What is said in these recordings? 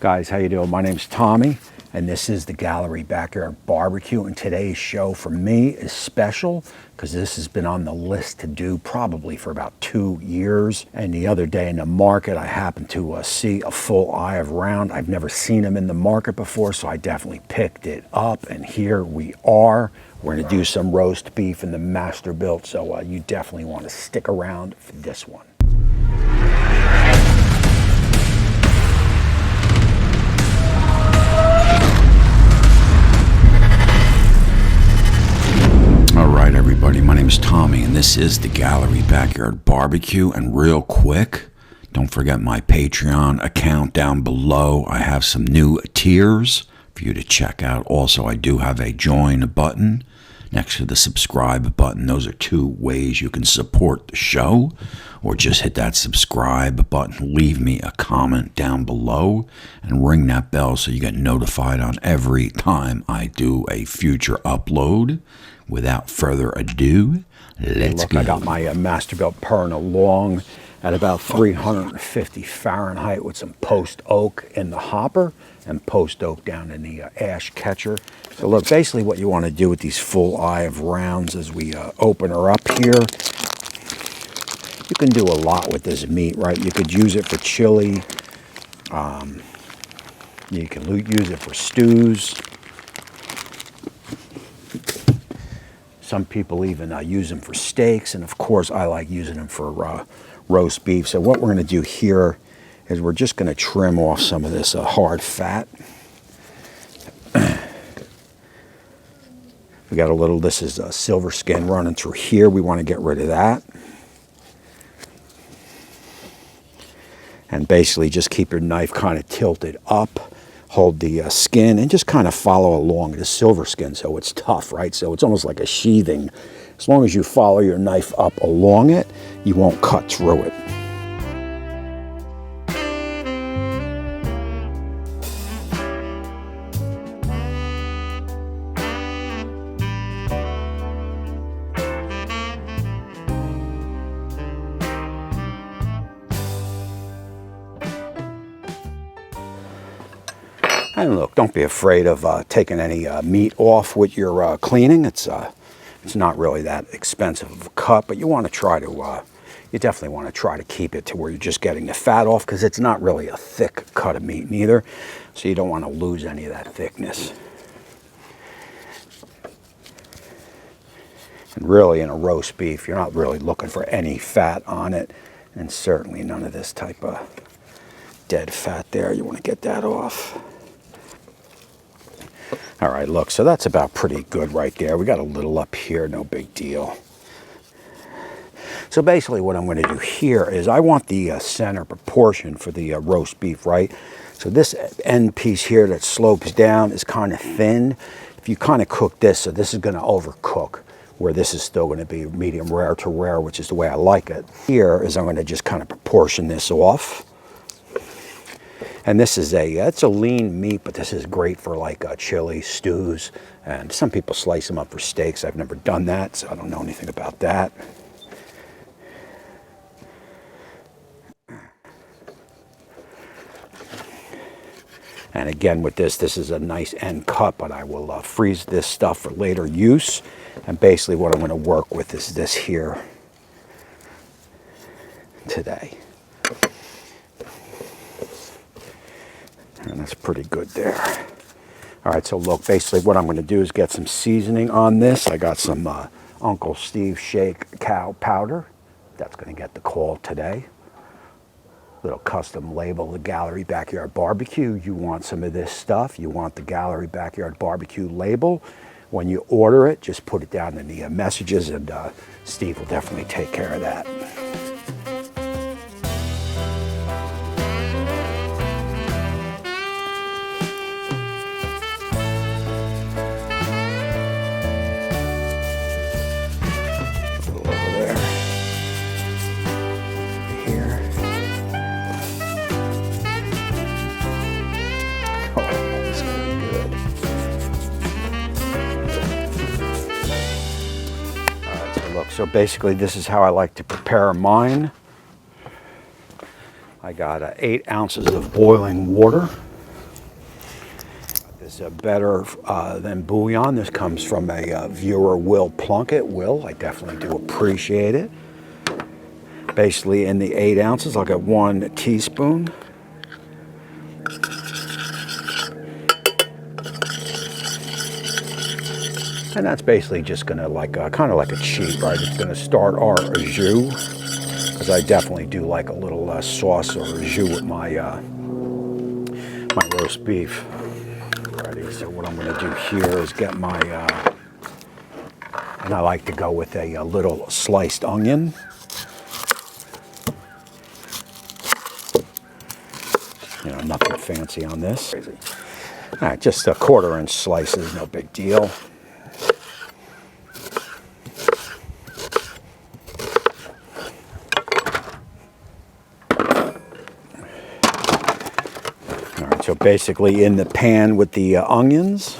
Guys, how you doing? My name's Tommy, and this is the Gallery Backyard Barbecue, and today's show for me is special because this has been on the list to do probably for about 2 years. And the other day in the market, I happened to see a full eye of round. I've never seen them in the market before, so I definitely picked it up, and here we are. We're going to do some roast beef in the Masterbuilt, so you definitely want to stick around for this one. Alright everybody, my name is Tommy and this is the Gallery Backyard Barbecue. And real quick, don't forget my Patreon account down below. I have some new tiers for you to check out. Also, I do have a join button next to the subscribe button. Those are 2 ways you can support the show, or just hit that subscribe button, leave me a comment down below, and ring that bell so you get notified on every time I do a future upload. Without further ado, let's go. I got my Masterbuilt purring along at about 350 Fahrenheit with some post oak in the hopper and post oak down in the ash catcher. So look, basically what you want to do with these full eye of rounds as we open her up here, you can do a lot with this meat, right? You could use it for chili. You can use it for stews. Some people even use them for steaks, and of course I like using them for roast beef. So what we're going to do here is we're just going to trim off some of this hard fat. We got a little, this is silver skin running through here. We want to get rid of that. And basically just keep your knife kind of tilted up. Hold the skin and just kind of follow along the silver skin, so it's tough, right? So it's almost like a sheathing. As long as you follow your knife up along it, you won't cut through it. And look, don't be afraid of taking any meat off with your cleaning. It's not really that expensive of a cut, but you want to try to, you definitely want to try to keep it to where you're just getting the fat off, because it's not really a thick cut of meat neither, so you don't want to lose any of that thickness. And really in a roast beef, you're not really looking for any fat on it, and certainly none of this type of dead fat there. You want to get that off. All right, look, so that's about pretty good right there. We got a little up here, no big deal. So basically what I'm going to do here is I want the center proportion for the roast beef, right? So this end piece here that slopes down is kind of thin. If you kind of cook this, so this is going to overcook, where this is still going to be medium rare to rare, which is the way I like it. Here is I'm going to just kind of proportion this off. And this is it's a lean meat, but this is great for like chili, stews, and some people slice them up for steaks. I've never done that, so I don't know anything about that. And again with this is a nice end cut, but I will freeze this stuff for later use. And basically what I'm going to work with is this here today. And that's pretty good there. All right, so look, basically what I'm going to do is get some seasoning on this. I got some Uncle Steve Shake cow powder. That's going to get the call today. Little custom label, the Gallery Backyard Barbecue. You want some of this stuff. You want the Gallery Backyard Barbecue label. When you order it, just put it down in the messages, and Steve will definitely take care of that. So basically this is how I like to prepare mine. I got 8 ounces of boiling water. is better than bouillon. This comes from a viewer, Will Plunkett. Will, I definitely do appreciate it. Basically in the 8 ounces, I'll get 1 teaspoon. And that's basically just gonna kind of like a cheat, right? It's gonna start our au jus, because I definitely do like a little sauce or au jus with my my roast beef. Alrighty, so what I'm gonna do here is get my, and I like to go with a little sliced onion. You know, nothing fancy on this. All right, just a 1/4 inch slices, no big deal. All right, so basically in the pan with the onions.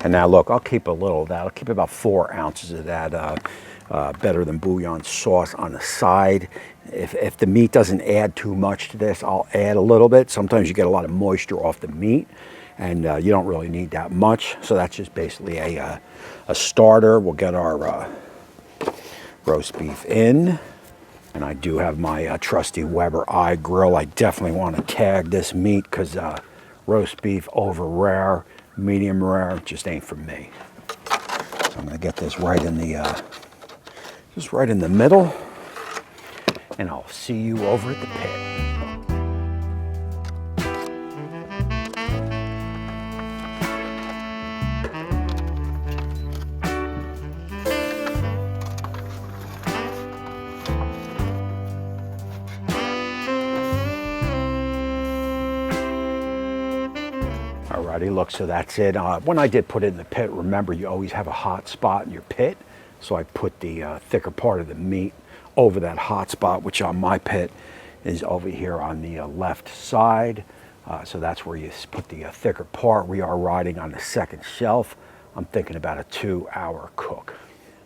And now look, I'll keep a little of that. I'll keep about 4 ounces of that better than bouillon sauce on the side. If the meat doesn't add too much to this, I'll add a little bit. Sometimes you get a lot of moisture off the meat, and you don't really need that much. So that's just basically a starter. We'll get our roast beef in. And I do have my trusty Weber iGrill. I definitely want to tag this meat because roast beef over rare, medium rare, just ain't for me. So I'm gonna get this right in the, just right in the middle, and I'll see you over at the pit. Alrighty, look, so that's it. When I did put it in the pit, remember you always have a hot spot in your pit. So I put the thicker part of the meat over that hot spot, which on my pit is over here on the left side. So that's where you put the thicker part. We are riding on the second shelf. I'm thinking about a 2-hour cook.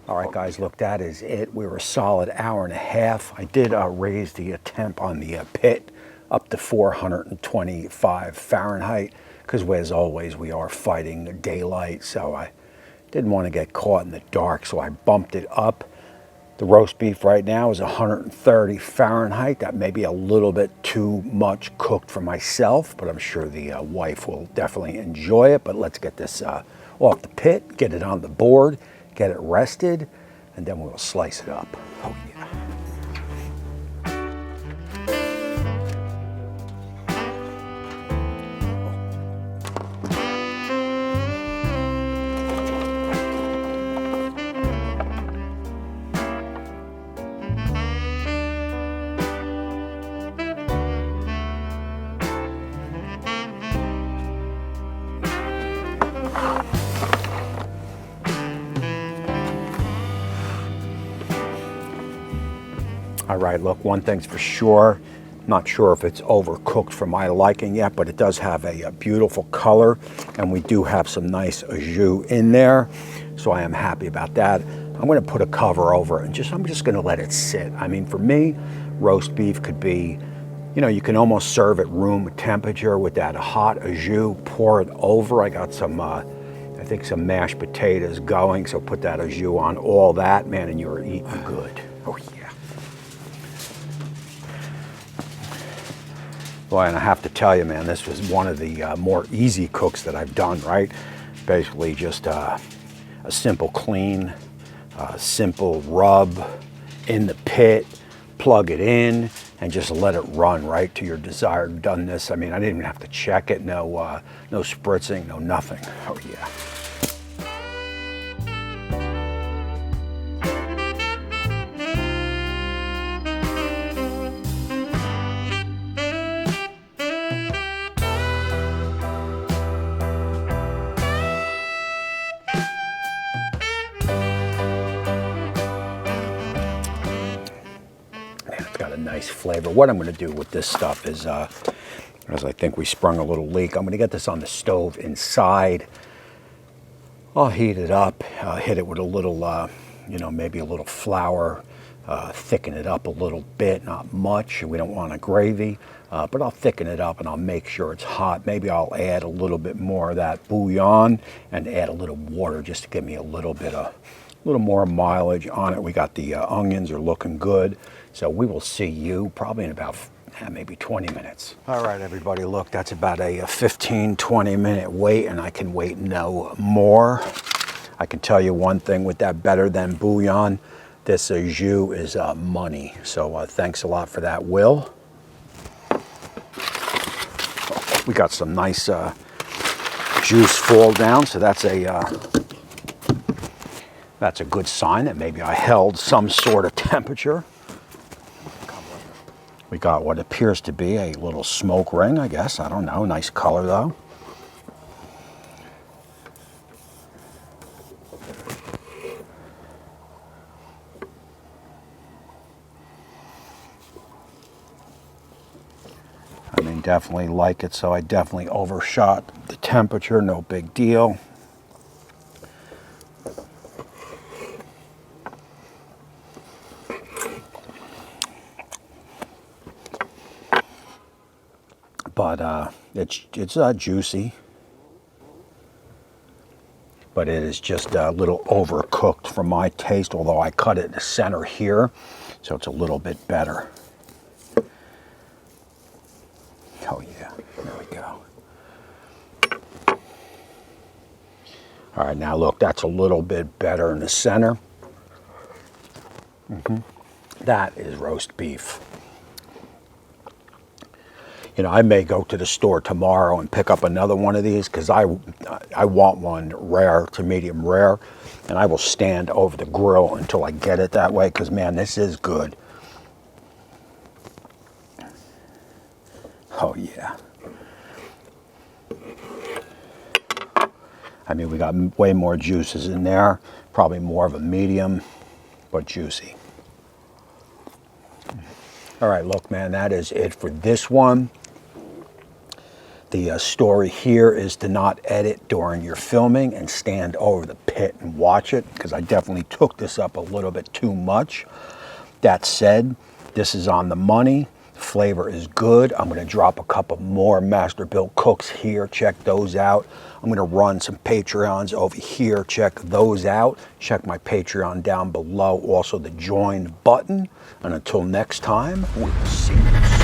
All right, guys, look, that is it. We were a solid 1.5 hours. I did raise the temp on the pit up to 425 Fahrenheit. Because as always, we are fighting the daylight, so I didn't want to get caught in the dark, so I bumped it up. The roast beef right now is 130 Fahrenheit. That may be a little bit too much cooked for myself, but I'm sure the wife will definitely enjoy it. But let's get this off the pit, get it on the board, get it rested, and then we'll slice it up. Oh yeah. All right, look, one thing's for sure, not sure if it's overcooked for my liking yet, but it does have a beautiful color, and we do have some nice au jus in there, so I am happy about that. I'm gonna put a cover over it, and I'm just gonna let it sit. I mean, for me, roast beef could be, you know, you can almost serve at room temperature with that hot au jus, pour it over. I got some, I think some mashed potatoes going, so put that au jus on all that, man, and you're eating good. Oh yeah. Well, and I have to tell you, man, this was one of the more easy cooks that I've done, right? Basically just a simple clean, simple rub in the pit, plug it in, and just let it run right to your desired doneness. I mean, I didn't even have to check it, no spritzing, no nothing. Oh yeah. Nice flavor. What I'm going to do with this stuff is, as I think we sprung a little leak, I'm going to get this on the stove inside. I'll heat it up, hit it with a little you know, maybe a little flour, thicken it up a little bit, not much. We don't want a gravy, but I'll thicken it up and I'll make sure it's hot. Maybe I'll add a little bit more of that bouillon and add a little water just to give me a little more mileage on it. We got the onions are looking good. So we will see you probably in about maybe 20 minutes. All right, everybody, look, that's about a 15-20 minute wait, and I can wait no more. I can tell you one thing with that better than bouillon, this jus is money. So thanks a lot for that, Will. We got some nice juice fall down, so that's a good sign that maybe I held some sort of temperature. We got what appears to be a little smoke ring, I guess. I don't know. Nice color, though. I mean, definitely like it, so I definitely overshot the temperature. No big deal. But it's juicy, but it is just a little overcooked for my taste, although I cut it in the center here, so it's a little bit better. Oh yeah, there we go. All right, now look, that's a little bit better in the center. That is roast beef. You know, I may go to the store tomorrow and pick up another one of these because I want one rare to medium rare, and I will stand over the grill until I get it that way because, man, this is good. Oh, yeah. I mean, we got way more juices in there, probably more of a medium, but juicy. All right, look, man, that is it for this one. The story here is to not edit during your filming and stand over the pit and watch it, because I definitely took this up a little bit too much. That said, this is on the money. Flavor is good. I'm going to drop a couple more Masterbuilt cooks here. Check those out. I'm going to run some Patreons over here. Check those out. Check my Patreon down below. Also the join button. And until next time, we will see you soon.